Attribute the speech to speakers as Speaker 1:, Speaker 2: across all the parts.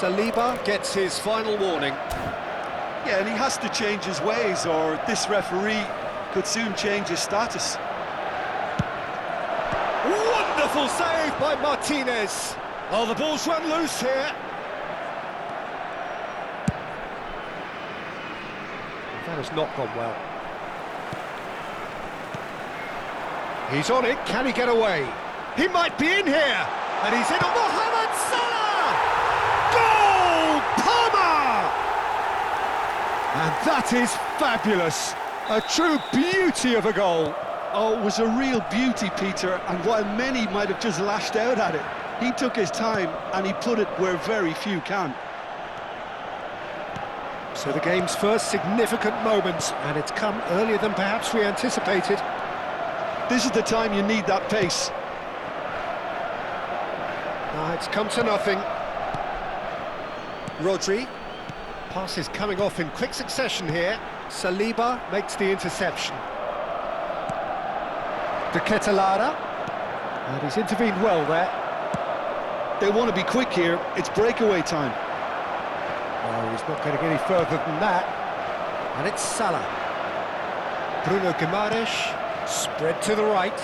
Speaker 1: Saliba gets his final warning.
Speaker 2: Yeah, and he has to change his ways, or this referee could soon change his status.
Speaker 1: Wonderful save by Martinez. Oh, the ball's run loose here. That has not gone well. He's on it, can he get away? He might be in here, and he's in on Mohamed Salah! Goal! Palmer! And that is fabulous. A true beauty of a goal.
Speaker 2: Oh, it was a real beauty, Peter, and while many might have just lashed out at it, he took his time and he put it where very few can.
Speaker 1: So the game's first significant moment, and it's come earlier than perhaps we anticipated.
Speaker 2: This is the time you need that pace.
Speaker 1: It's come to nothing. Rodri. Pass is coming off in quick succession here. Saliba makes the interception. De Ketelaere. And he's intervened well there.
Speaker 2: They want to be quick here. It's breakaway time.
Speaker 1: Oh, he's not getting any further than that. And it's Salah. Bruno Guimaraes. Spread to the right.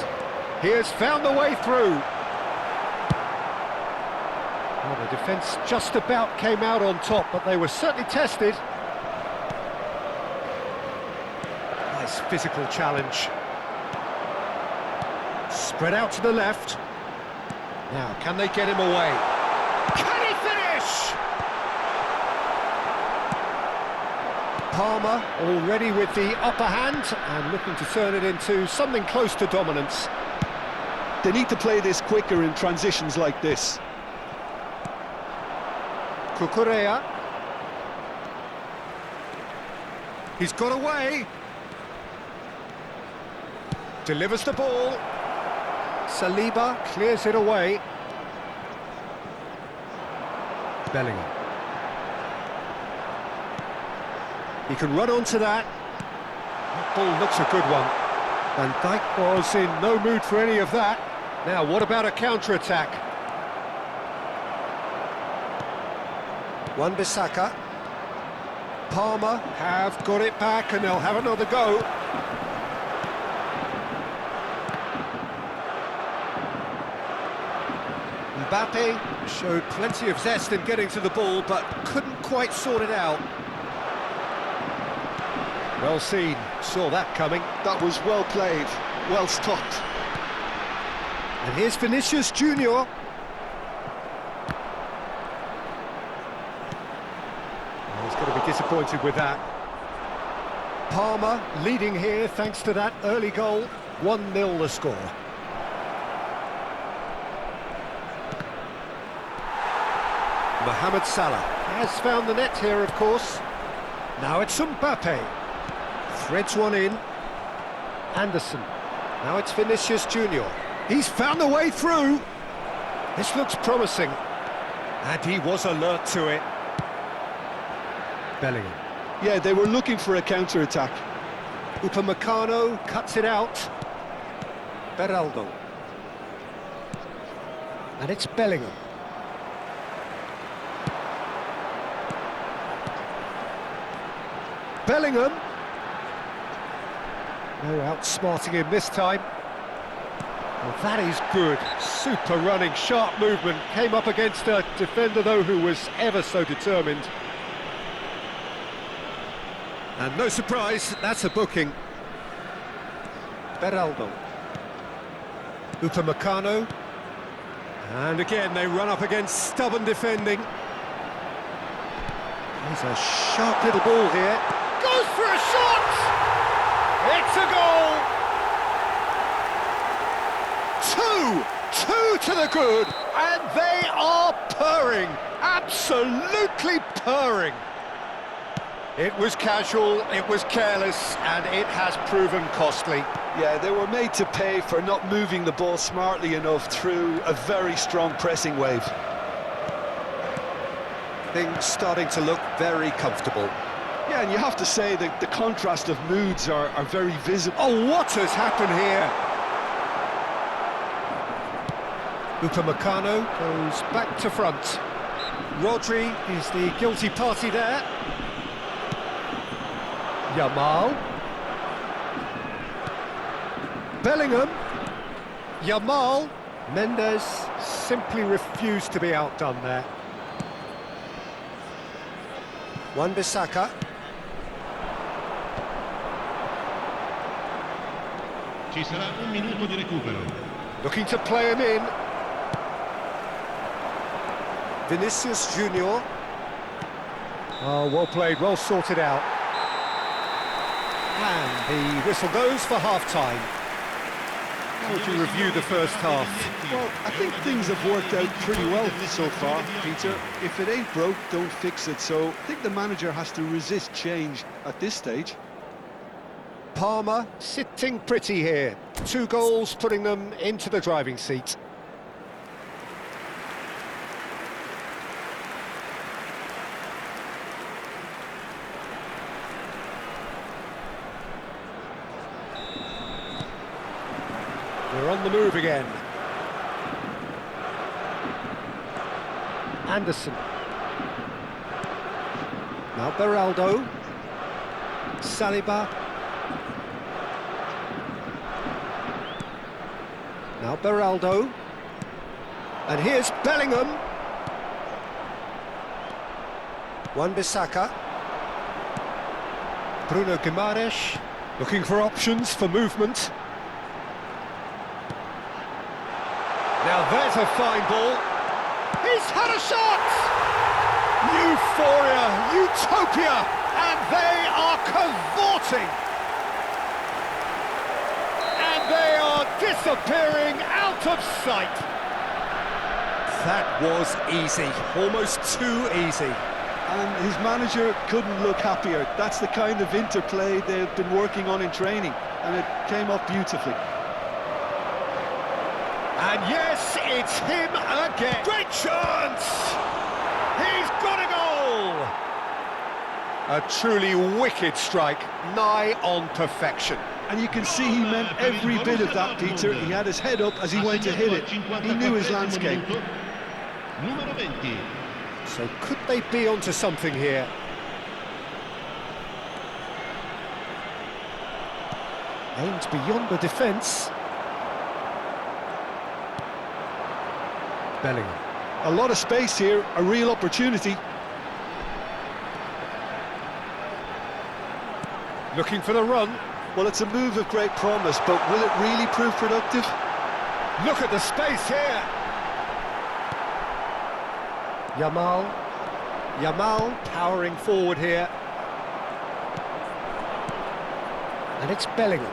Speaker 1: He has found the way through. Well, the defence just about came out on top, but they were certainly tested. Nice physical challenge. Spread out to the left. Now, can they get him away? Can he finish? Palmer already with the upper hand and looking to turn it into something close to dominance.
Speaker 2: They need to play this quicker in transitions like this.
Speaker 1: Cucurella. He's got away. Delivers the ball. Saliba clears it away. Bellingham. He can run onto that. That ball looks a good one. Van Dijk was in no mood for any of that. Now, what about a counter-attack? Wan-Bissaka. Palmer have got it back and they'll have another go. Mbappe showed plenty of zest in getting to the ball, but couldn't quite sort it out. Well seen, saw that coming.
Speaker 2: That was well played, well stopped.
Speaker 1: And here's Vinicius Junior. He's going to be disappointed with that. Palmer leading here thanks to that early goal. 1-0 the score. Mohamed Salah has found the net here, of course. Now it's Mbappe. Threads one in. Anderson. Now it's Vinicius Junior. He's found the way through. This looks promising. And he was alert to it. Bellingham.
Speaker 2: Yeah, they were looking for a counter-attack.
Speaker 1: Upamecano cuts it out. Beraldo. And it's Bellingham. Bellingham. No outsmarting him this time. Well, that is good. Super running, sharp movement. Came up against a defender, though, who was ever so determined. And no surprise, that's a booking. Beraldo. Upamecano. And again, they run up against stubborn defending. There's a sharp little ball here. Goes for a shot! It's a goal! Two to the good, and they are purring, absolutely purring. It was casual, it was careless, and it has proven costly.
Speaker 2: Yeah, they were made to pay for not moving the ball smartly enough through a very strong pressing wave.
Speaker 1: Things starting to look very comfortable.
Speaker 2: Yeah, and you have to say that the contrast of moods are very visible.
Speaker 1: Oh, what has happened here? Upamecano goes back to front. Rodri is the guilty party there. Yamal. Bellingham. Yamal. Mendes simply refused to be outdone there. Wan-Bissaka.
Speaker 3: Ci sarà un minuto di recupero.
Speaker 1: Looking to play him in. Vinicius Junior. Oh, well played, well sorted out. And the whistle goes for half-time. How would you review the first half?
Speaker 2: Well, I think things have worked out pretty well so far, Peter. If it ain't broke, don't fix it. So I think the manager has to resist change at this stage.
Speaker 1: Palmer sitting pretty here. 2 goals putting them into the driving seat. We're on the move again. Anderson. Now Beraldo. Saliba. Now Beraldo. And here's Bellingham. Wan-Bissaka. Bruno Guimaraes. Looking for options for movement. Now there's a fine ball. He's had a shot! Euphoria, utopia, and they are cavorting. And they are disappearing out of sight. That was easy, almost too easy.
Speaker 2: And his manager couldn't look happier. That's the kind of interplay they've been working on in training, and it came off beautifully.
Speaker 1: And yes, it's him again. Great chance! He's got a goal! A truly wicked strike, nigh on perfection.
Speaker 2: And you can see he meant every bit of that, Peter. He had his head up as he went to hit it. He knew his landscape.
Speaker 3: Numero 20.
Speaker 1: So could they be onto something here? Aimed beyond the defence. Bellingham.
Speaker 2: A lot of space here, a real opportunity.
Speaker 1: Looking for the run.
Speaker 2: Well, it's a move of great promise, but will it really prove productive?
Speaker 1: Look at the space here. Yamal powering forward here. And it's Bellingham.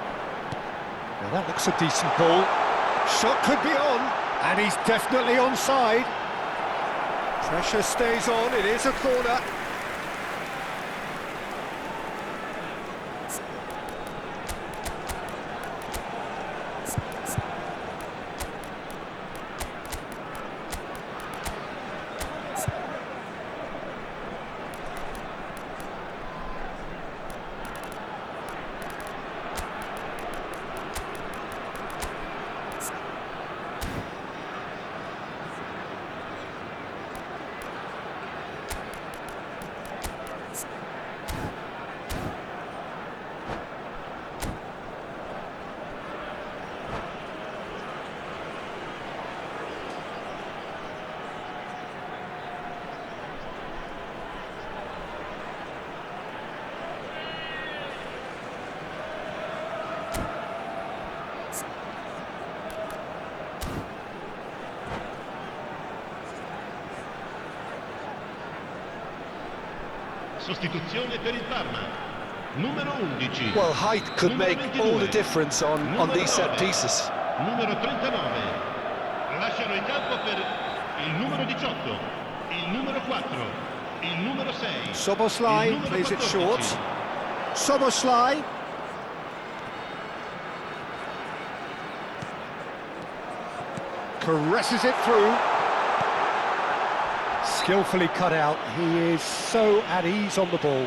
Speaker 1: Now that looks a decent ball. Shot could be on. And he's definitely onside. Pressure stays on, it is a corner.
Speaker 3: Sostituzione per il Parma. Numero 11.
Speaker 2: Well, height could make all the difference on these set pieces.
Speaker 3: Numero 39. Lasciano il campo per il numero 18, il numero 4, il numero 6.
Speaker 1: Soboslai plays it short. Soboslai. Caresses it through. Skillfully cut out. He is so at ease on the ball.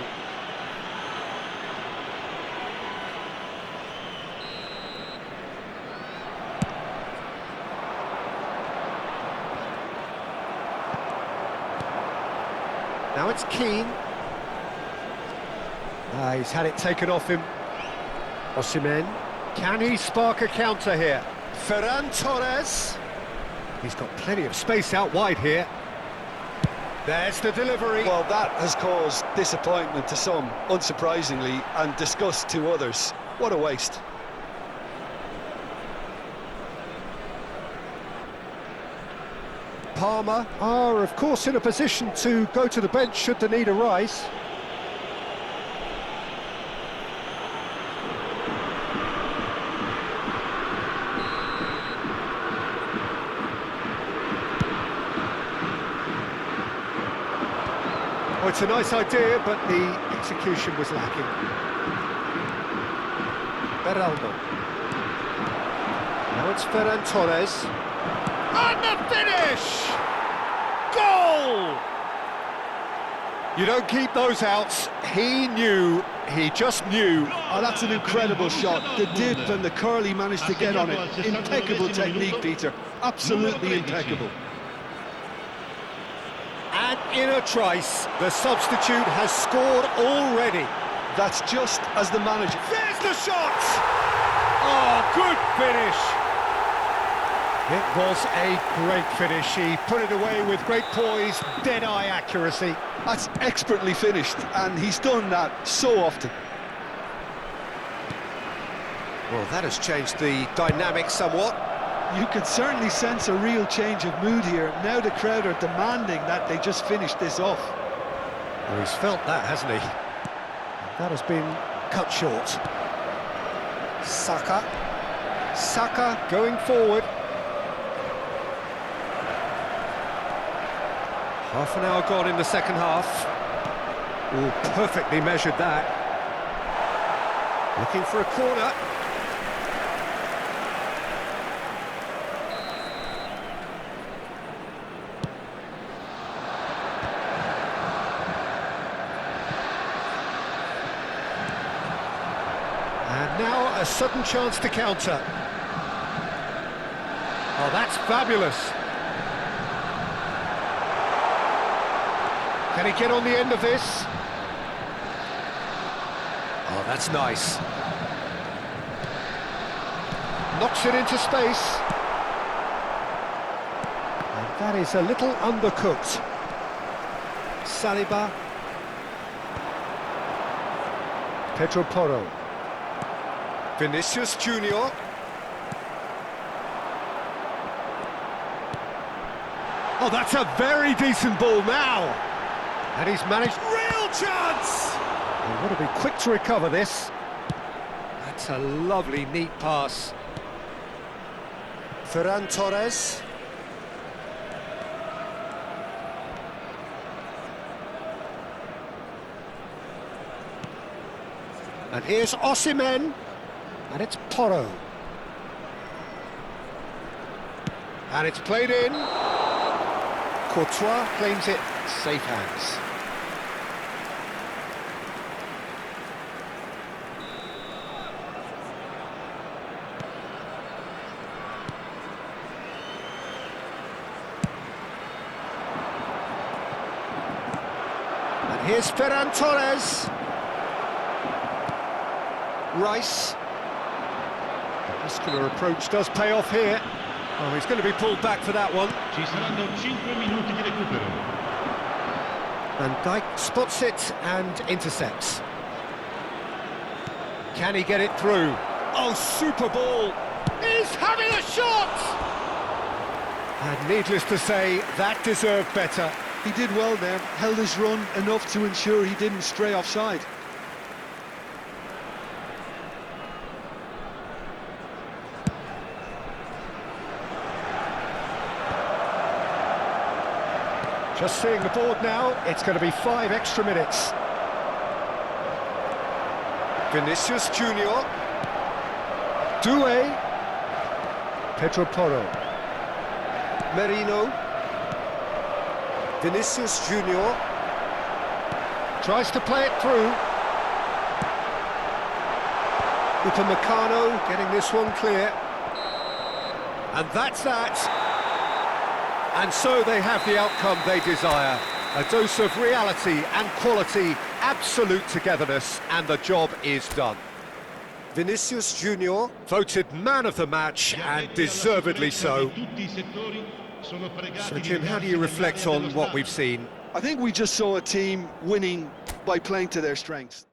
Speaker 1: Now it's Keane. He's had it taken off him. Osimhen. Can he spark a counter here? Ferran Torres. He's got plenty of space out wide here. There's the delivery.
Speaker 2: Well, that has caused disappointment to some, unsurprisingly, and disgust to others. What a waste.
Speaker 1: Palmer are, of course, in a position to go to the bench should the need arise. Oh, it's a nice idea, but the execution was lacking. Beraldo. Now it's Ferran Torres. And the finish! Goal! You don't keep those outs. He just knew.
Speaker 2: Oh, that's an incredible shot. The dip and the curl he managed to get on it. Impeccable technique, Peter. Absolutely impeccable.
Speaker 1: And in a trice, the substitute has scored already.
Speaker 2: That's just as the manager...
Speaker 1: There's the shot! Oh, good finish! It was a great finish. He put it away with great poise, dead-eye accuracy.
Speaker 2: That's expertly finished, and he's done that so often.
Speaker 1: Well, that has changed the dynamic somewhat.
Speaker 2: You can certainly sense a real change of mood here. Now the crowd are demanding that they just finish this off.
Speaker 1: Well, he's felt that, hasn't he? That has been cut short. Saka. Saka going forward. Half an hour gone in the second half. Oh, perfectly measured that. Looking for a corner. And now a sudden chance to counter. Oh, that's fabulous. Can he get on the end of this? Oh, that's nice. Knocks it into space. And that is a little undercooked. Saliba. Pedro Porro. Vinicius Junior. Oh, that's a very decent ball now. And he's managed... Real chance! Well, got to be quick to recover this. That's a lovely, neat pass. Ferran Torres. And here's Osimhen. And it's Porro. And it's played in. Courtois claims it. Safe hands. And here's Ferran Torres. Rice. The muscular approach does pay off here. Oh, he's going to be pulled back for that one.
Speaker 3: Ci saranno 5 minuti di recupero.
Speaker 1: Van Dijk spots it and intercepts. Can he get it through? Oh, super ball! He's having a shot! And needless to say, that deserved better.
Speaker 2: He did well there, held his run enough to ensure he didn't stray offside.
Speaker 1: Just seeing the board now, it's going to be 5 extra minutes. Vinicius Junior. Doué. Pedro Porro. Merino. Vinicius Junior. Tries to play it through. Upamecano getting this one clear. And that's that. And so they have the outcome they desire. A dose of reality and quality, absolute togetherness, and the job is done. Vinicius Junior voted man of the match, and deservedly so. So Jim, how do you reflect on what we've seen?
Speaker 2: I think we just saw a team winning by playing to their strengths.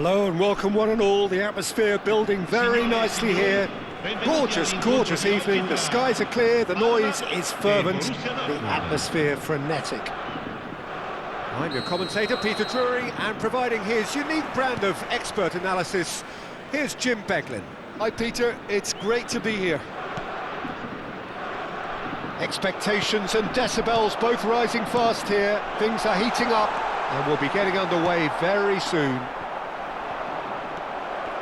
Speaker 1: Hello and welcome one and all, the atmosphere building very nicely here. Gorgeous, gorgeous evening, the skies are clear, the noise is fervent, the atmosphere frenetic. I'm your commentator, Peter Drury, and providing his unique brand of expert analysis, here's Jim Beglin.
Speaker 2: Hi Peter, it's great to be here.
Speaker 1: Expectations and decibels both rising fast here, things are heating up and we'll be getting underway very soon.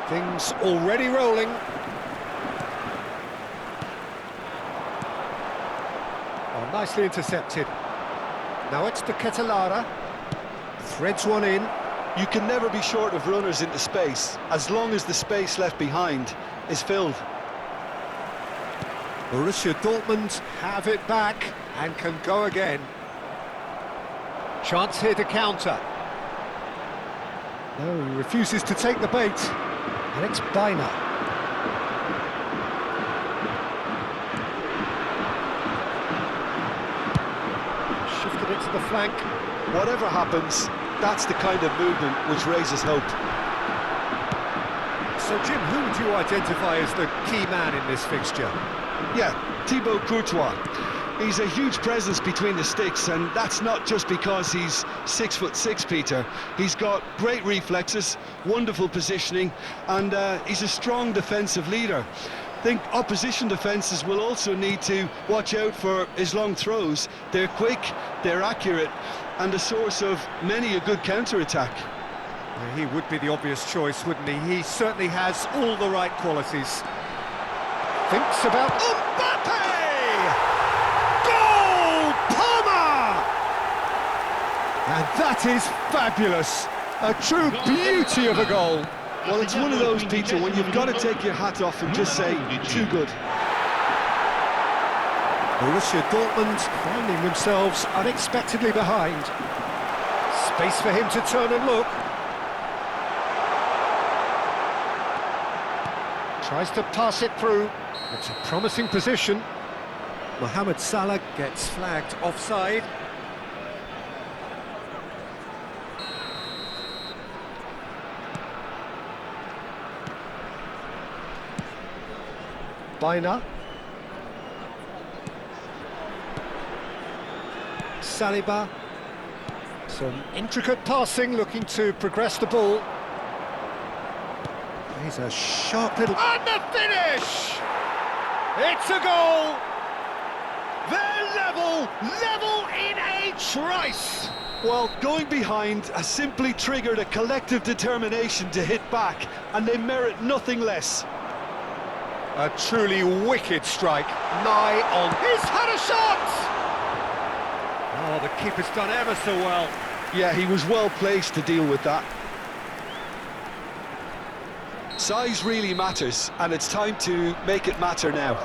Speaker 1: Things already rolling. Oh, nicely intercepted. Now it's to Ketelara. Threads one in.
Speaker 2: You can never be short of runners into space, as long as the space left behind is filled.
Speaker 1: Borussia Dortmund have it back and can go again. Chance here to counter. No, he refuses to take the bait. And it's Biner. the flank.
Speaker 2: Whatever happens, that's the kind of movement which raises hope.
Speaker 1: So, Jim, who would you identify as the key man in this fixture?
Speaker 2: Yeah, Thibaut Courtois. He's a huge presence between the sticks, and that's not just because he's 6'6", Peter. He's got great reflexes, wonderful positioning, and he's a strong defensive leader. I think opposition defences will also need to watch out for his long throws. They're quick, they're accurate, and a source of many a good counter-attack.
Speaker 1: Yeah, he would be the obvious choice, wouldn't he? He certainly has all the right qualities. Thinks about Mbappe! Goal! Palmer! And that is fabulous. A true beauty of a goal.
Speaker 2: Well, it's one of those, Peter, when you've got to take your hat off and just say, too good.
Speaker 1: Borussia Dortmund finding themselves unexpectedly behind. Space for him to turn and look. Tries to pass it through. It's a promising position. Mohamed Salah gets flagged offside. Baina. Saliba. Some intricate passing, looking to progress the ball. He's a sharp little... And the finish! It's a goal! They're level in a trice!
Speaker 2: Well, going behind has simply triggered a collective determination to hit back, and they merit nothing less.
Speaker 1: A truly wicked strike, nigh on. He's had a shot! Oh, the keeper's done ever so well.
Speaker 2: Yeah, he was well placed to deal with that. Size really matters, and it's time to make it matter now.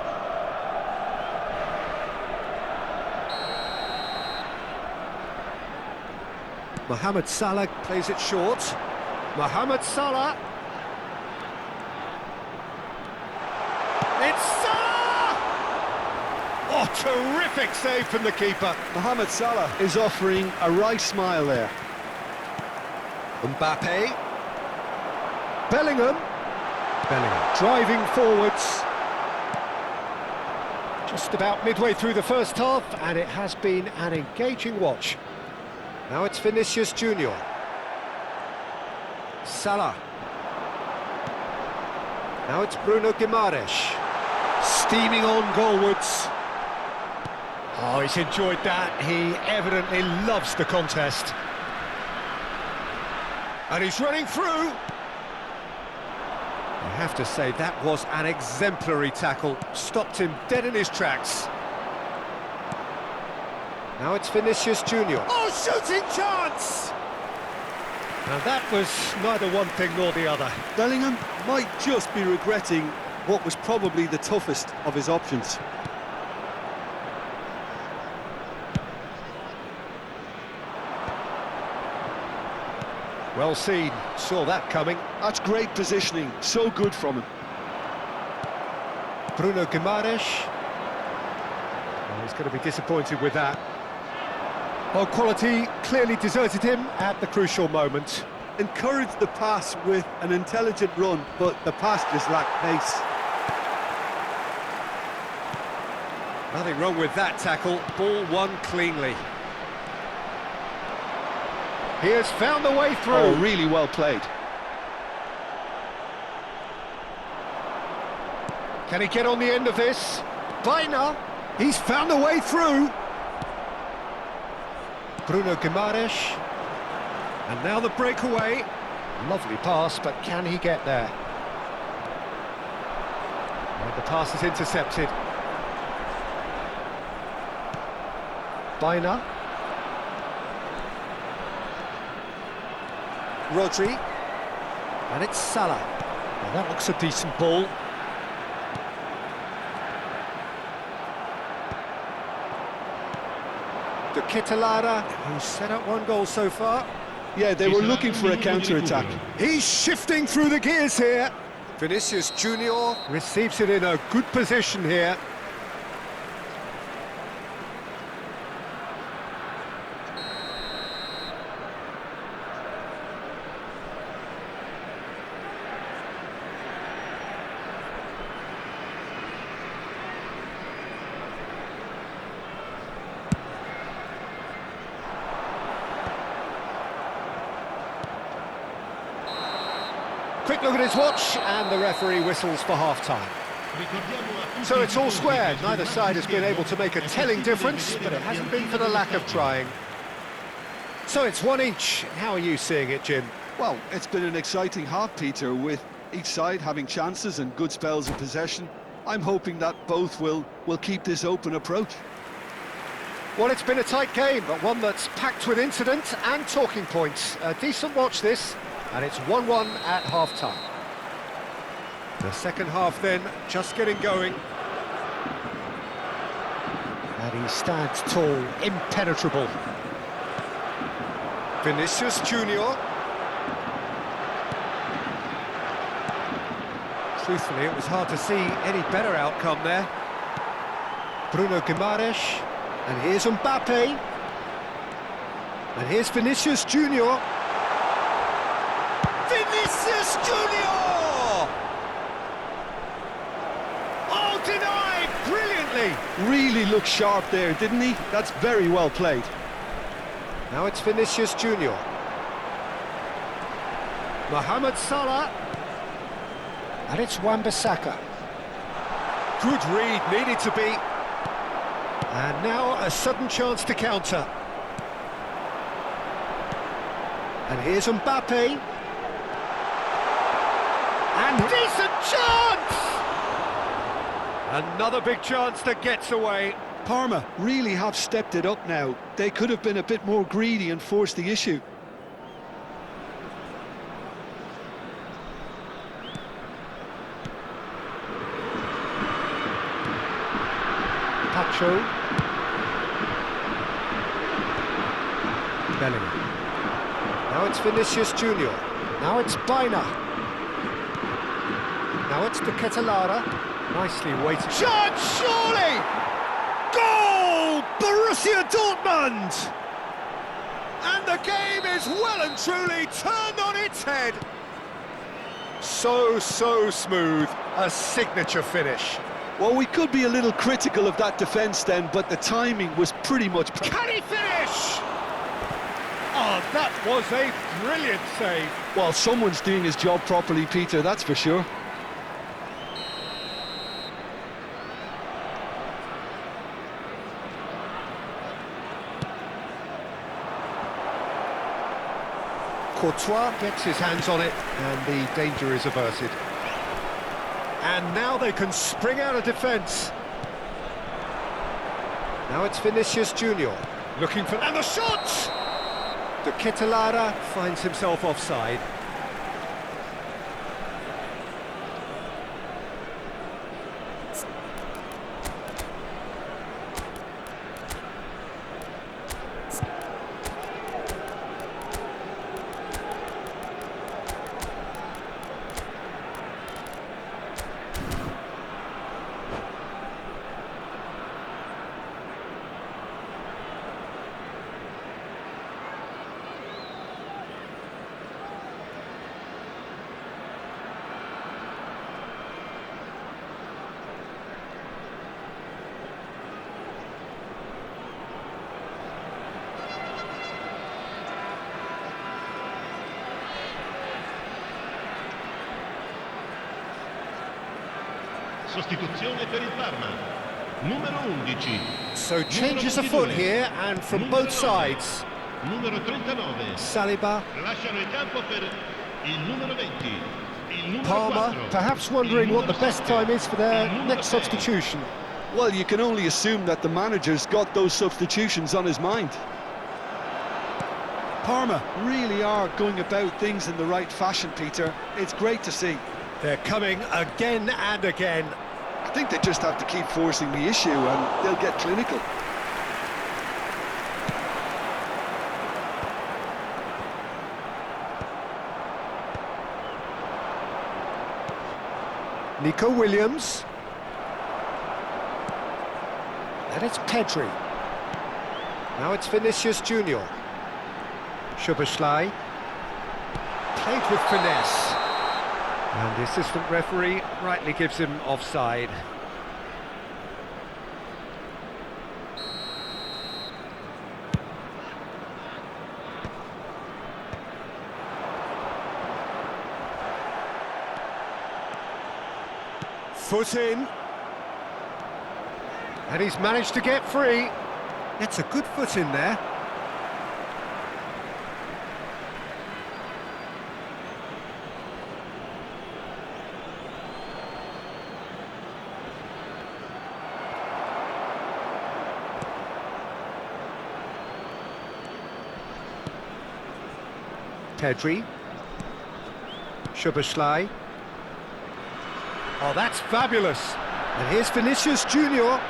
Speaker 1: Mohamed Salah plays it short. Mohamed Salah. It's Salah! Oh, terrific save from the keeper.
Speaker 2: Mohamed Salah is offering a right smile there.
Speaker 1: Mbappe. Bellingham driving forwards. Just about midway through the first half, and it has been an engaging watch. Now it's Vinicius Junior. Salah. Now it's Bruno Guimaraes. Steaming on goalwards. Oh, he's enjoyed that. He evidently loves the contest. And he's running through. I have to say, that was an exemplary tackle. Stopped him dead in his tracks. Now it's Vinicius Junior. Oh, shooting chance! And that was neither one thing nor the other.
Speaker 2: Bellingham might just be regretting what was probably the toughest of his options.
Speaker 1: Well seen, saw that coming.
Speaker 2: That's great positioning, so good from him.
Speaker 1: Bruno Guimaraes. Oh, he's going to be disappointed with that. Well, quality clearly deserted him at the crucial moment.
Speaker 2: Encouraged the pass with an intelligent run, but the pass just lacked pace.
Speaker 1: Nothing wrong with that tackle, ball won cleanly. He has found the way through.
Speaker 2: Oh, really well played.
Speaker 1: Can he get on the end of this? Baina, he's found a way through. Bruno Guimaraes. And now the breakaway. Lovely pass, but can he get there? And the pass is intercepted. Baina. Rodri. And it's Salah. Well, that looks a decent ball. De Ketelaere, who's set up one goal so far.
Speaker 2: Yeah, they were looking for a counter-attack.
Speaker 1: He's shifting through the gears here. Vinicius Junior receives it in a good position here. Quick look at his watch, and the referee whistles for half-time. So it's all square. Neither side has been able to make a telling difference, but it hasn't been for the lack of trying. So it's one each. How are you seeing it, Jim?
Speaker 2: Well, it's been an exciting half, Peter, with each side having chances and good spells of possession. I'm hoping that both will keep this open approach.
Speaker 1: Well, it's been a tight game, but one that's packed with incident and talking points. A decent watch this, and it's 1-1 at half-time. The second half then, just getting going. And he stands tall, impenetrable. Vinicius Junior. Truthfully, it was hard to see any better outcome there. Bruno Guimaraes. And here's Mbappe. And here's Vinicius Junior. Vinicius Junior! Oh, denied brilliantly.
Speaker 2: Really looked sharp there, didn't he? That's very well played.
Speaker 1: Now it's Vinicius Junior. Mohamed Salah. And it's Wan-Bissaka. Good read, needed to be. And now a sudden chance to counter. And here's Mbappe. And decent chance! Another big chance that gets away.
Speaker 2: Parma really have stepped it up now. They could have been a bit more greedy and forced the issue.
Speaker 1: Pacho. Bellingham. Now it's Vinicius Junior. Now it's Baina. Now it's De Ketelara. Nicely weighted. Shot, surely! Goal! Borussia Dortmund! And the game is well and truly turned on its head. So smooth. A signature finish.
Speaker 2: Well, we could be a little critical of that defence then, but the timing was pretty much...
Speaker 1: Can he finish? Oh, that was a brilliant save.
Speaker 2: Well, someone's doing his job properly, Peter, that's for sure.
Speaker 1: Courtois gets his hands on it, and the danger is averted. And now they can spring out of defence. Now it's Vinicius Junior. Looking for... And the shot! De Ketelara finds himself offside.
Speaker 3: Sostituzione per il Parma. Numero 11.
Speaker 1: So changes afoot here, and from both sides.
Speaker 3: Numero 39.
Speaker 1: Saliba.
Speaker 3: Lasciano il campo per il numero 20. Il numero
Speaker 1: Parma,
Speaker 3: 4.
Speaker 1: perhaps wondering what the best time is for their next substitution.
Speaker 2: Well, you can only assume that the manager's got those substitutions on his mind. Parma really are going about things in the right fashion, Peter. It's great to see.
Speaker 1: They're coming again and again.
Speaker 2: I think they just have to keep forcing the issue and they'll get clinical.
Speaker 1: Nico Williams. And it's Pedri. Now it's Vinicius Junior. Szoboszlai. Played with finesse. And the assistant referee rightly gives him offside. Foot in. And he's managed to get free. It's a good foot in there. Pedri. Szoboszlai. Oh, that's fabulous. And here's Vinicius Junior.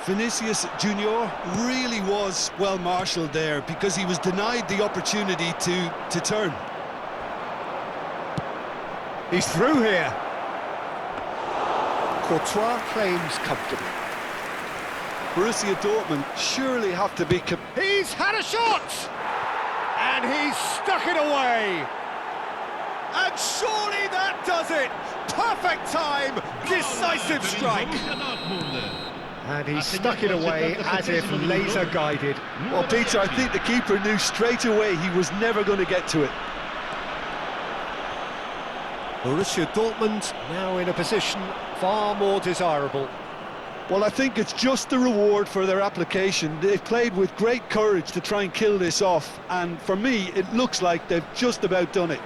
Speaker 2: Vinicius Junior really was well marshalled there because he was denied the opportunity to turn.
Speaker 1: He's through here. Courtois claims comfortably.
Speaker 2: Borussia Dortmund surely have to be...
Speaker 1: He's had a shot! And he's stuck it away! And surely that does it! Perfect time! Decisive strike! And he stuck it away as if laser-guided.
Speaker 2: Well, Peter, I think the keeper knew straight away he was never going to get to it.
Speaker 1: Borussia Dortmund now in a position far more desirable.
Speaker 2: Well, I think it's just the reward for their application. They've played with great courage to try and kill this off, and for me, it looks like they've just about done it.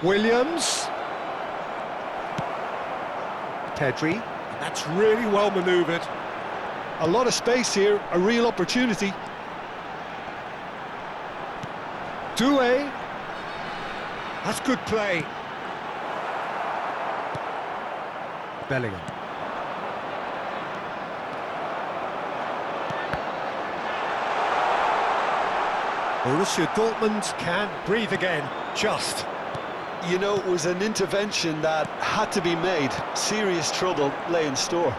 Speaker 1: Williams. Pedri. That's really well manoeuvred.
Speaker 2: A lot of space here, a real opportunity.
Speaker 1: Doué. That's good play. Bellingham. Borussia Dortmund can breathe again, just.
Speaker 2: You know, it was an intervention that had to be made. Serious trouble lay in store.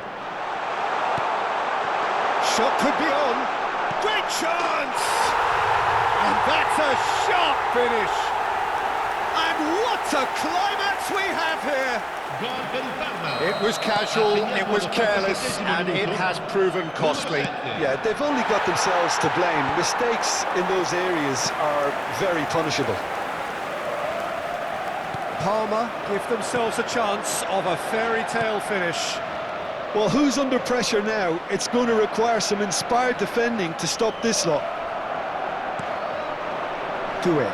Speaker 1: Shot could be on. Great chance! And that's a sharp finish. And what a climax we have here! It was casual, it was careless, and it has proven costly.
Speaker 2: Yeah, they've only got themselves to blame. Mistakes in those areas are very punishable.
Speaker 1: Parma give themselves a chance of a fairy tale finish.
Speaker 2: Well, who's under pressure now? It's going to require some inspired defending to stop this lot.
Speaker 1: Doué.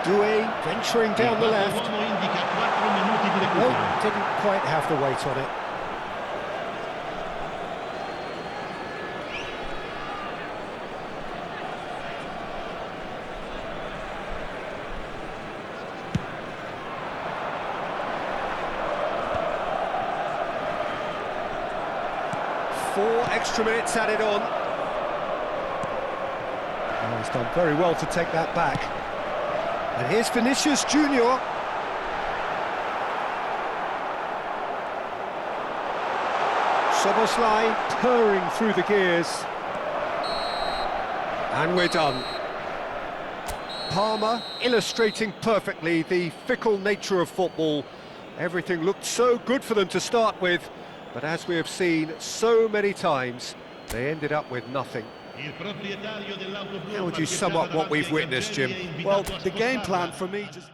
Speaker 1: Doué venturing down the left. No, didn't quite have the weight on it. Four extra minutes added on. Oh, he's done very well to take that back. And here's Vinicius Junior. Szoboszlai purring through the gears. And we're done. Parma illustrating perfectly the fickle nature of football. Everything looked so good for them to start with, but as we have seen so many times, they ended up with nothing. How would you sum up what we've witnessed, Jim?
Speaker 2: Well, the game plan for me just...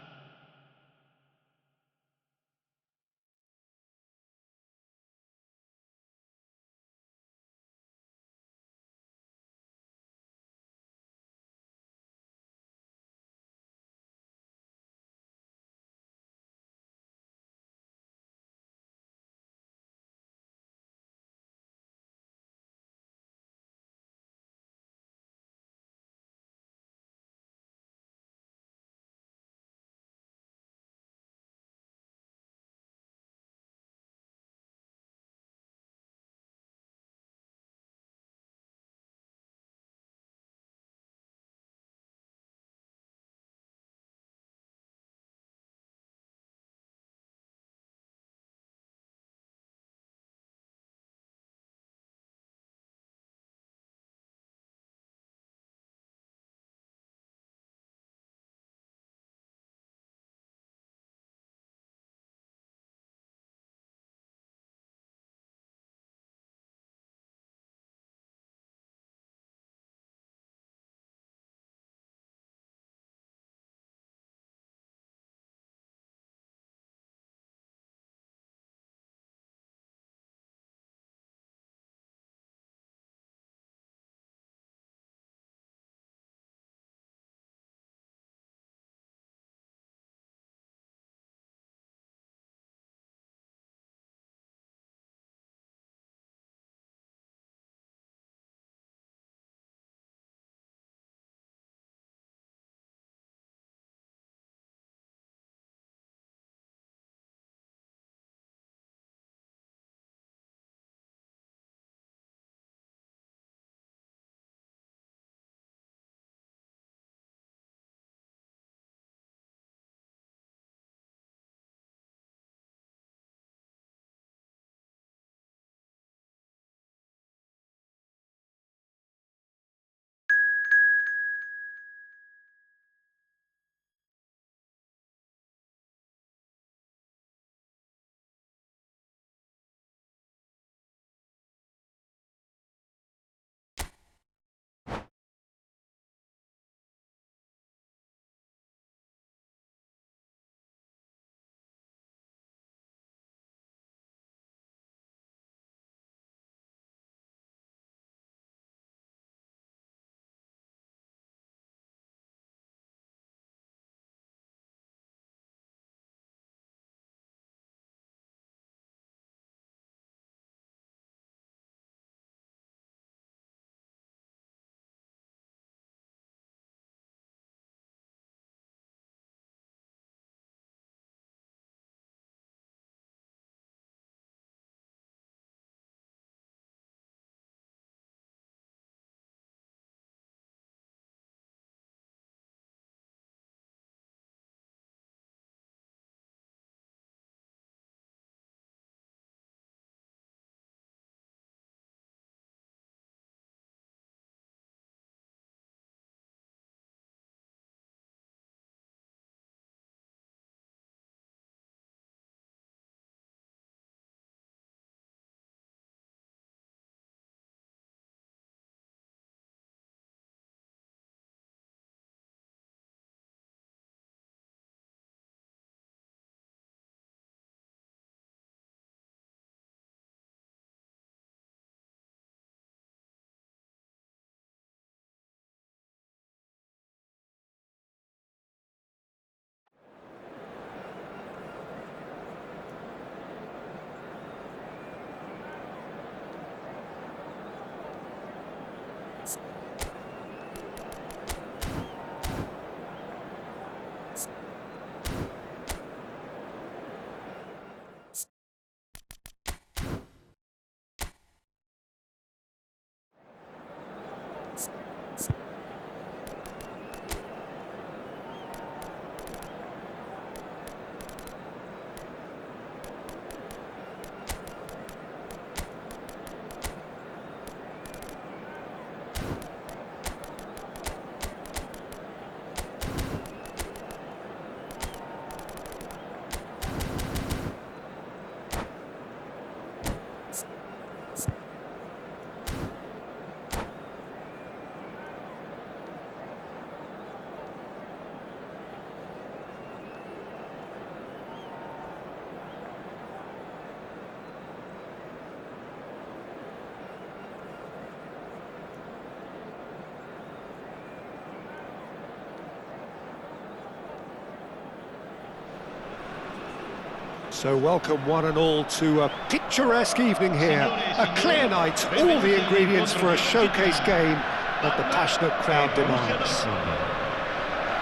Speaker 1: So welcome one and all to a picturesque evening here. A clear night, all the ingredients for a showcase game that the passionate crowd demands.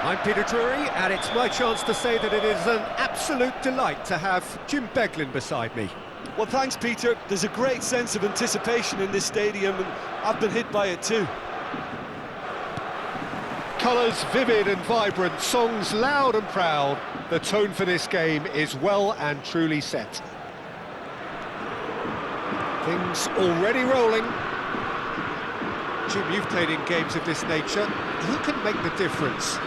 Speaker 1: I'm Peter Drury, and it's my chance to say that it is an absolute delight to have Jim Beglin beside me.
Speaker 2: Well, thanks, Peter. There's a great sense of anticipation in this stadium, and I've been hit by it too.
Speaker 1: Colours vivid and vibrant, songs loud and proud. The tone for this game is well and truly set. Things already rolling. Jim, you've played in games of this nature. Who can make the difference?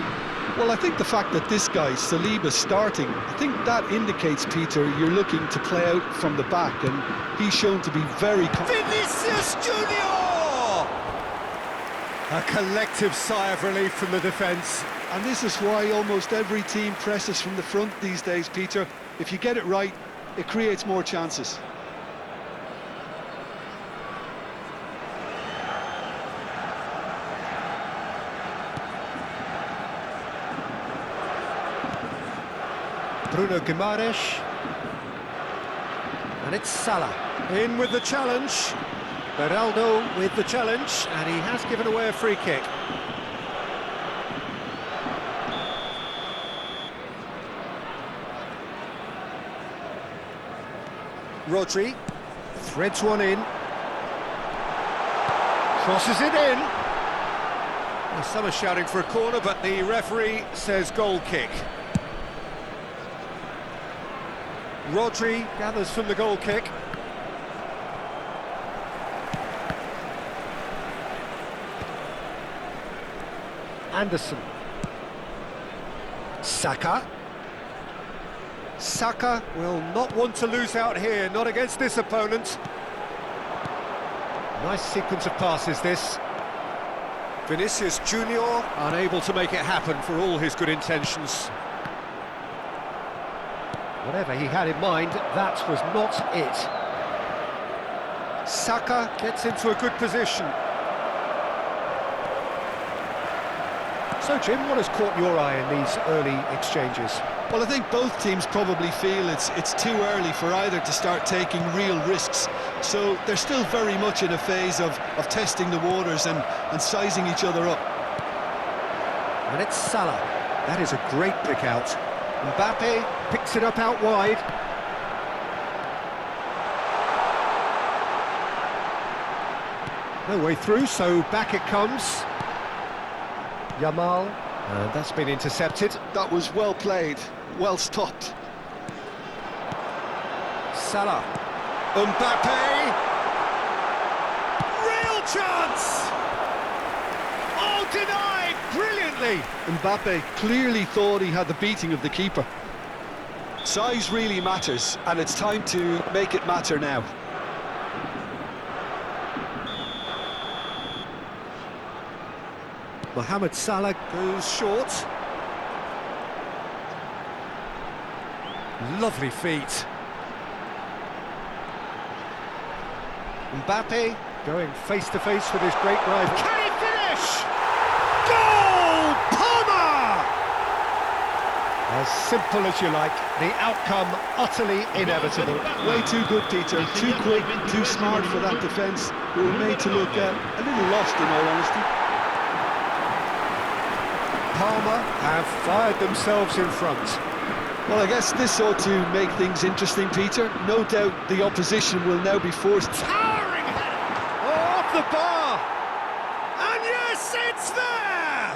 Speaker 2: Well, I think the fact that this guy, Saliba's starting, I think that indicates, Peter, you're looking to play out from the back, and he's shown to be very
Speaker 1: Vinicius Junior! A collective sigh of relief from the defence.
Speaker 2: And this is why almost every team presses from the front these days, Peter. If you get it right, it creates more chances.
Speaker 1: Bruno Guimaraes. And it's Salah. In with the challenge. Beraldo with the challenge, and he has given away a free kick. Rodri threads one in. Crosses it in. Well, some are shouting for a corner, but the referee says goal kick. Rodri gathers from the goal kick. Anderson. Saka. Saka will not want to lose out here, not against this opponent. Nice sequence of passes, this. Vinicius Junior unable to make it happen for all his good intentions. Whatever he had in mind, that was not it. Saka gets into a good position. So, Jim, what has caught your eye in these early exchanges?
Speaker 2: Well, I think both teams probably feel it's too early for either to start taking real risks. So they're still very much in a phase of testing the waters and sizing each other up.
Speaker 1: And it's Salah. That is a great pick out. Mbappe picks it up out wide. No way through, so back it comes. Yamal, and that's been intercepted.
Speaker 2: That was well played, well stopped.
Speaker 1: Salah. Mbappe. Real chance! Oh, denied brilliantly!
Speaker 2: Mbappe clearly thought he had the beating of the keeper. Size really matters, and it's time to make it matter now.
Speaker 1: Mohamed Salah goes short. Lovely feet. Mbappe going face to face with his great rival. Can he finish? Goal! Palmer! As simple as you like, the outcome utterly inevitable.
Speaker 2: Way too good, Peter. Too quick, too smart for that defence. We were made to look a little lost, in all honesty.
Speaker 1: Palmer have fired themselves in front.
Speaker 2: Well, I guess this ought to make things interesting, Peter. No doubt the opposition will now be forced...
Speaker 1: Towering header! Oh, off the bar! And yes, it's there!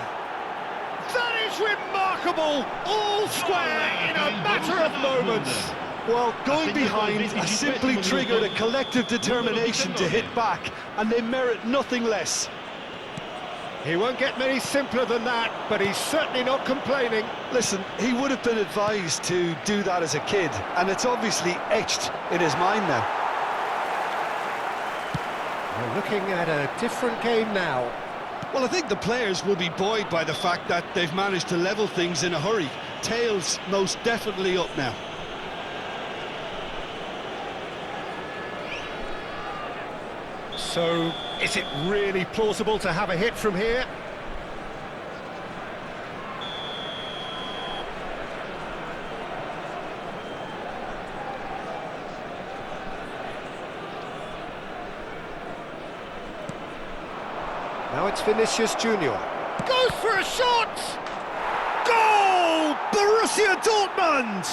Speaker 1: That is remarkable! All square in a matter of moments.
Speaker 2: Well, going behind has simply triggered a collective determination to hit back, and they merit nothing less.
Speaker 1: He won't get many simpler than that, but he's certainly not complaining.
Speaker 2: Listen, he would have been advised to do that as a kid, and it's obviously etched in his mind now.
Speaker 1: We're looking at a different game now.
Speaker 2: Well, I think the players will be buoyed by the fact that they've managed to level things in a hurry. Tails most definitely up now.
Speaker 1: So, is it really plausible to have a hit from here? Now it's Vinicius Junior. Goes for a shot! Goal! Borussia Dortmund!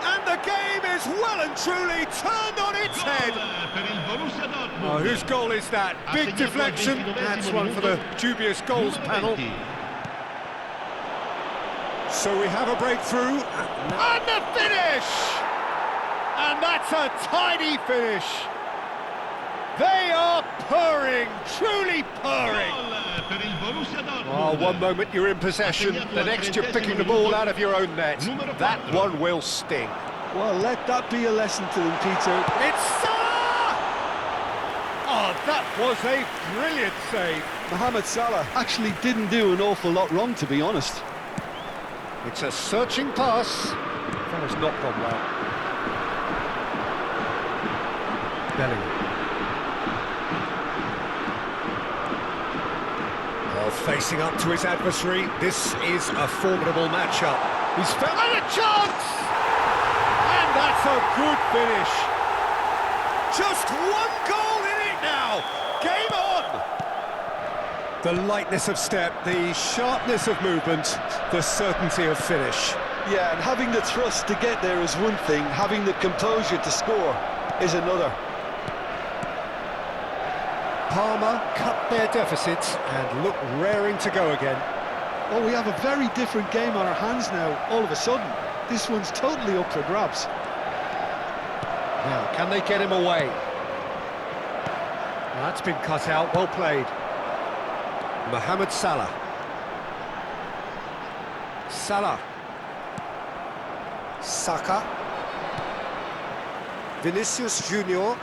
Speaker 1: And the game is well and truly turned on its head. Oh, whose goal is that? Big deflection. That's one for the dubious goals panel. So we have a breakthrough. And the finish! And that's a tidy finish. They are purring, truly purring. Oh, one moment you're in possession, the next you're picking the ball out of your own net. That one will sting.
Speaker 2: Well, let that be a lesson to them, Peter.
Speaker 1: It's Salah! Oh, that was a brilliant save.
Speaker 2: Mohamed Salah actually didn't do an awful lot wrong, to be honest.
Speaker 1: It's a searching pass. That has not gone well. Bellingham. Oh, facing up to his adversary, this is a formidable matchup. He's found a chance! And that's a good finish. Just one goal in it now. Game on! The lightness of step, the sharpness of movement, the certainty of finish.
Speaker 2: Yeah, and having the trust to get there is one thing, having the composure to score is another.
Speaker 1: Parma cut their deficits and look raring to go again.
Speaker 2: Well, we have a very different game on our hands now, all of a sudden. This one's totally up for grabs.
Speaker 1: Now, can they get him away? That's been cut out, well played. Mohamed Salah. Salah. Saka. Vinicius Junior.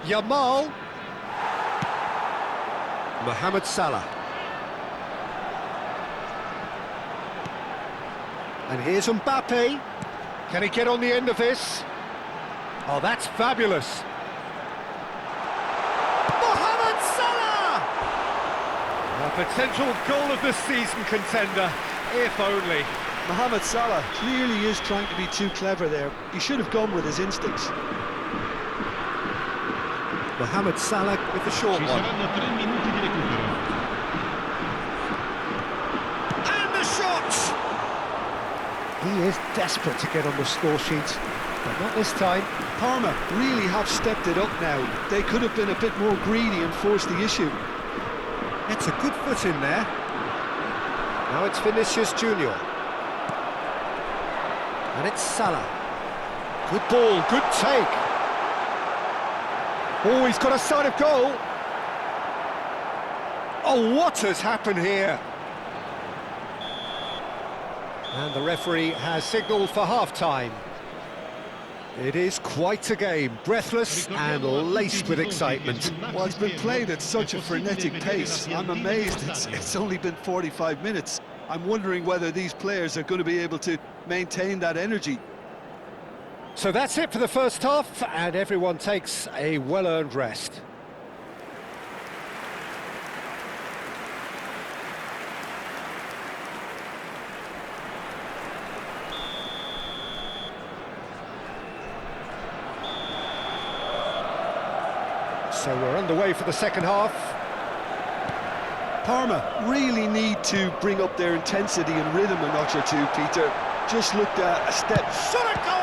Speaker 1: Yamal. Mohamed Salah. And here's Mbappe. Can he get on the end of this? Oh, that's fabulous. Mohamed Salah! A potential goal of the season contender, if only.
Speaker 2: Mohamed Salah clearly is trying to be too clever there. He should have gone with his instincts.
Speaker 1: Mohamed Salah with the short
Speaker 3: Ci
Speaker 1: one.
Speaker 3: saranno 3 minuti di recupero.
Speaker 1: And the shot! He is desperate to get on the score sheet, but not this time.
Speaker 2: Parma really have stepped it up now. They could have been a bit more greedy and forced the issue.
Speaker 1: It's a good foot in there. Now it's Vinicius Junior. And it's Salah. Good ball, good take. Oh, he's got a sight of goal. Oh, what has happened here? And the referee has signalled for half-time. It is quite a game, breathless and laced with excitement.
Speaker 2: Well, it's been played at such a frenetic pace. I'm amazed it's only been 45 minutes. I'm wondering whether these players are going to be able to maintain that energy.
Speaker 1: So that's it for the first half, and everyone takes a well-earned rest. So we're underway for the second half.
Speaker 2: Parma really need to bring up their intensity and rhythm a notch or two, Peter. Just looked at a step.
Speaker 1: Shot a goal!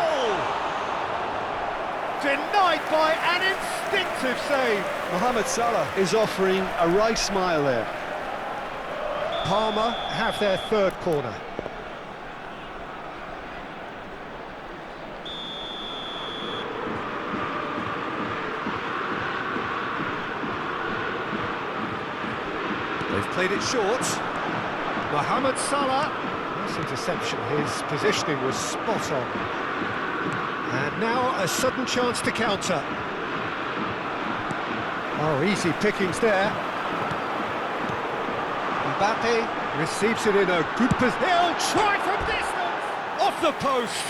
Speaker 1: Denied by an instinctive save.
Speaker 2: Mohamed Salah is offering a wry smile there.
Speaker 1: Parma have their third corner. They've played it short. Mohamed Salah. Nice interception. His positioning was spot on. And now a sudden chance to counter. Oh, easy pickings there. Mbappe receives it in a good position. He'll try from distance! Off the post!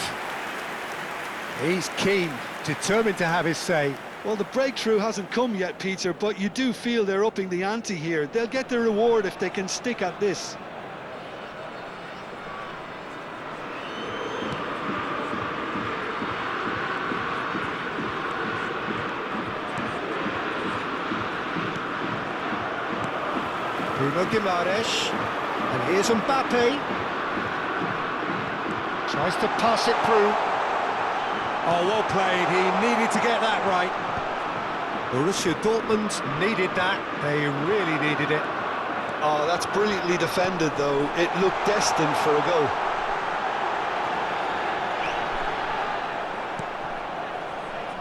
Speaker 1: He's keen, determined to have his say.
Speaker 2: Well, the breakthrough hasn't come yet, Peter, but you do feel they're upping the ante here. They'll get their reward if they can stick at this.
Speaker 1: Bruno Guimaraes. And here's Mbappe. Tries to pass it through. Oh, well played. He needed to get that right. Borussia Dortmund needed that. They really needed it.
Speaker 2: Oh, that's brilliantly defended, though. It looked destined for a goal.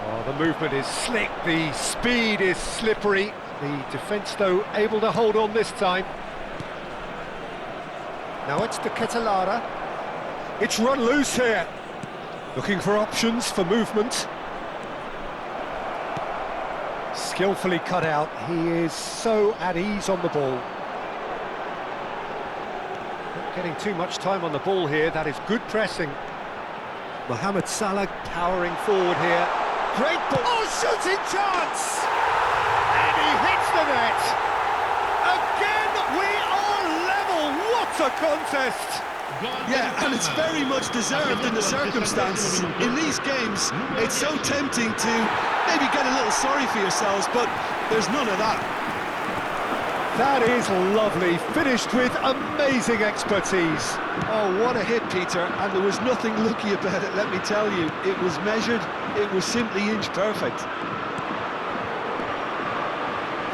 Speaker 1: Oh, the movement is slick. The speed is slippery. The defence, though, able to hold on this time. Now it's to Ketelara. It's run loose here. Looking for options for movement. Skillfully cut out. He is so at ease on the ball. Not getting too much time on the ball here. That is good pressing. Mohamed Salah powering forward here. Great ball. Oh, shooting chance! And he hits the net. Again, we are level. What a contest!
Speaker 2: Yeah, and it's very much deserved in the circumstances. In these games, it's so tempting to maybe get a little sorry for yourselves, but there's none of that.
Speaker 1: That is lovely, finished with amazing expertise.
Speaker 2: Oh, what a hit, Peter, and there was nothing lucky about it, let me tell you. It was measured, it was simply inch perfect.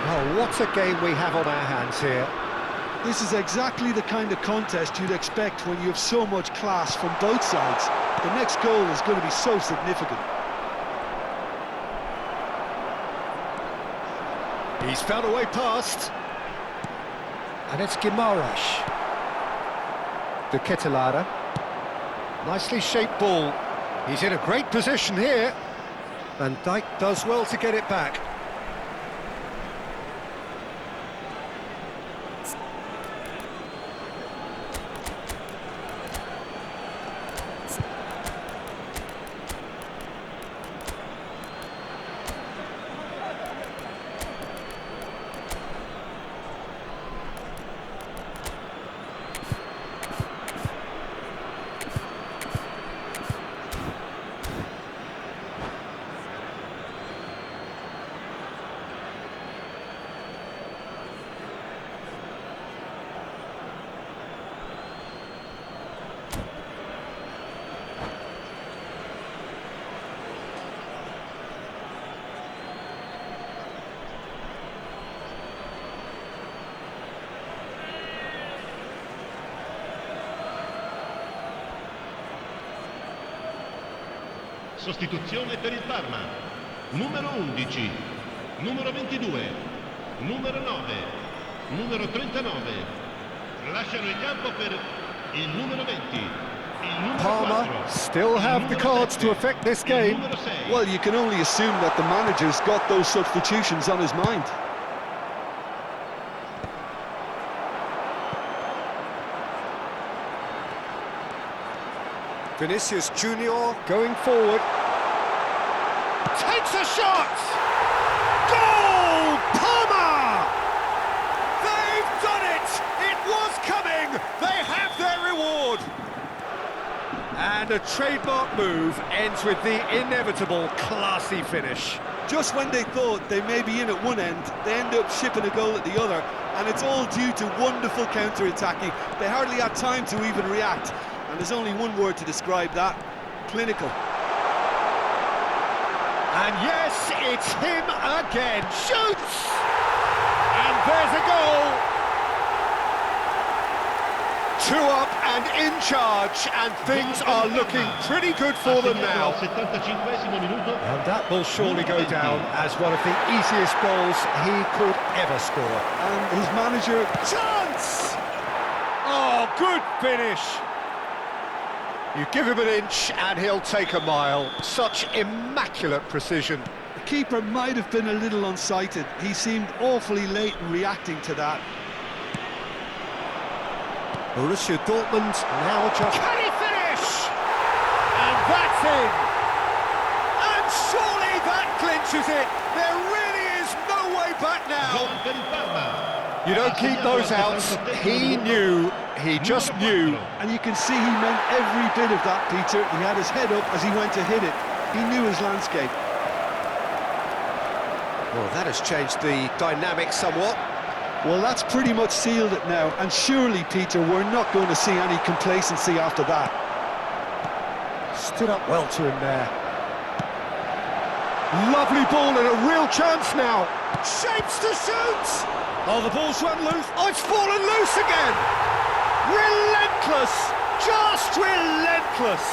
Speaker 1: Oh, what a game we have on our hands here.
Speaker 2: This is exactly the kind of contest you'd expect when you have so much class from both sides. The next goal is going to be so significant.
Speaker 1: He's found a way past. And it's Guimaraes. De Ketelara. Nicely shaped ball. He's in a great position here. Van Dijk does well to get it back.
Speaker 3: Sostituzione per il Parma. Numero 11, numero 22, numero 9, numero 39. Lasciano il campo per il numero 20. Il numero
Speaker 1: Parma
Speaker 3: 4,
Speaker 1: still have the cards to affect this game.
Speaker 3: numero 6.
Speaker 2: Well, you can only assume that the manager's got those substitutions on his mind.
Speaker 1: Vinicius Junior going forward. Takes a shot! Goal! Parma! They've done it! It was coming! They have their reward! And a trademark move ends with the inevitable classy finish.
Speaker 2: Just when they thought they may be in at one end, they end up shipping a goal at the other, and it's all due to wonderful counter-attacking. They hardly had time to even react. And there's only one word to describe that: clinical.
Speaker 1: And yes, it's him again. Shoots! And there's a goal. 2 up and in charge, and things are looking pretty good for them now. And that will surely go down as one of the easiest goals he could ever score.
Speaker 2: And his manager...
Speaker 1: Chance! Oh, good finish. You give him an inch and he'll take a mile. Such immaculate precision.
Speaker 2: The keeper might have been a little unsighted. He seemed awfully late in reacting to that.
Speaker 1: Borussia Dortmund now just... Can he finish? And that's in! And surely that clinches it! There really is no way back now! You don't keep those outs. He knew, he just knew.
Speaker 2: And you can see he meant every bit of that, Peter. He had his head up as he went to hit it. He knew his landscape.
Speaker 1: Well, that has changed the dynamic somewhat.
Speaker 2: Well, that's pretty much sealed it now, and surely, Peter, we're not going to see any complacency after that.
Speaker 1: Stood up well to him there. Lovely ball and a real chance now. Shapes to shoot! Oh, the ball's run loose. Oh, it's fallen loose again! Relentless! Just relentless!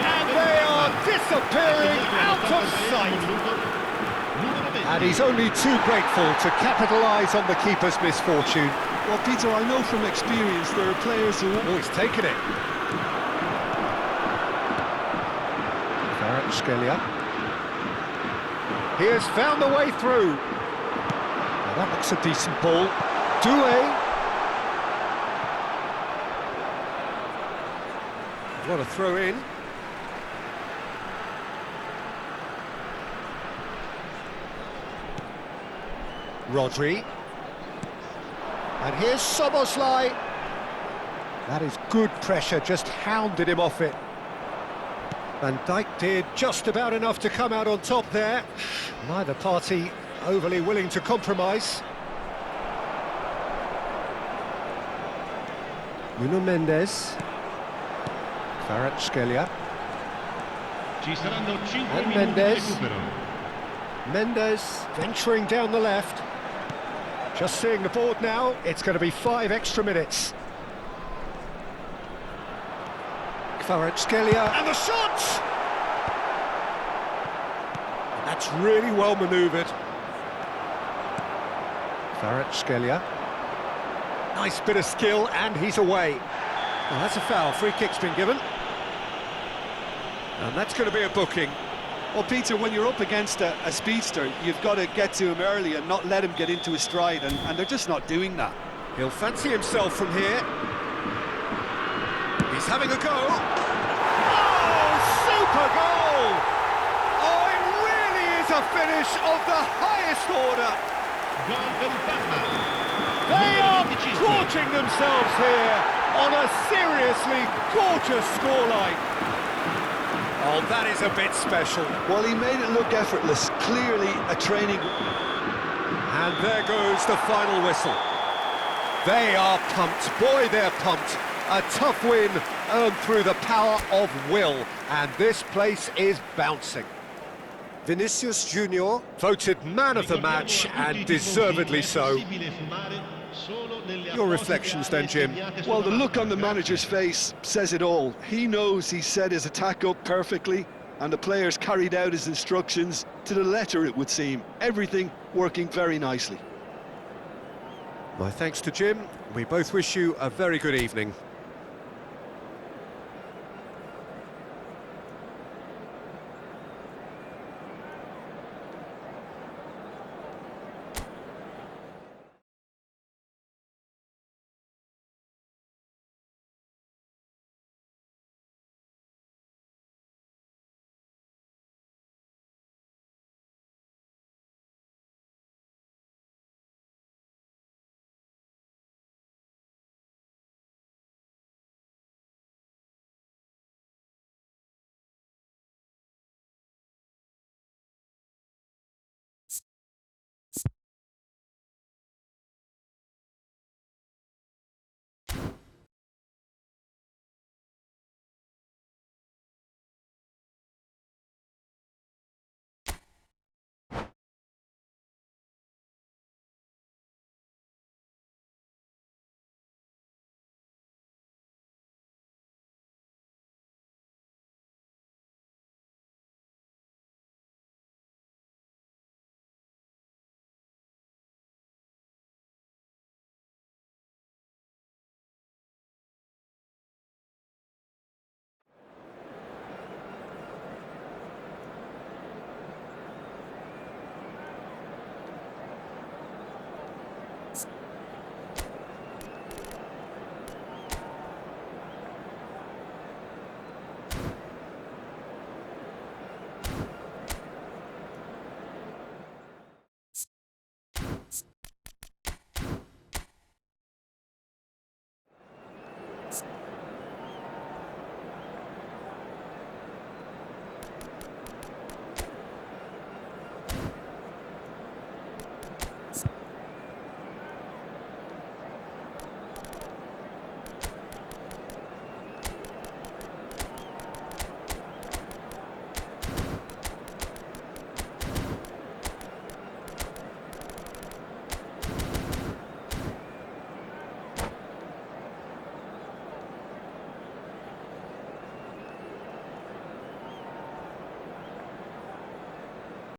Speaker 1: And they are disappearing out of sight! And he's only too grateful to capitalise on the keeper's misfortune.
Speaker 2: Well, Peter, I know from experience there are players who...
Speaker 1: Oh, he's taken it. Scalia. He has found the way through. Now that looks a decent ball. Doué. What a throw in. Rodri. And here's Soboslai. That is good pressure, just hounded him off it. Van Dijk did just about enough to come out on top there. Neither party overly willing to compromise. Nuno Mendes. Kvaratskhelia. And Mendes. Mendes venturing down the left. Just seeing the board now, it's going to be 5 extra minutes. Kvaratskhelia, and the shot! And that's really well manoeuvred. Kvaratskhelia. Nice bit of skill, and he's away. Well, that's a foul. Free kick's been given. And that's going to be a booking.
Speaker 2: Well, Peter, when you're up against a speedster, you've got to get to him early and not let him get into his stride, and they're just not doing that.
Speaker 1: He'll fancy himself from here. He's having a go. Oh, super goal! Oh, it really is a finish of the highest order. They are gorging themselves here on a seriously gorgeous scoreline. Oh, that is a bit special.
Speaker 2: Well, he made it look effortless, clearly a training...
Speaker 1: And there goes the final whistle. They are pumped, boy, they're pumped. A tough win earned through the power of will, and this place is bouncing. Vinicius Junior voted man of the match, and deservedly so. Your reflections then, Jim?
Speaker 2: Well, the look on the manager's face says it all. He knows he set his attack up perfectly, and the players carried out his instructions to the letter, it would seem. Everything working very nicely.
Speaker 1: My thanks to Jim. We both wish you a very good evening.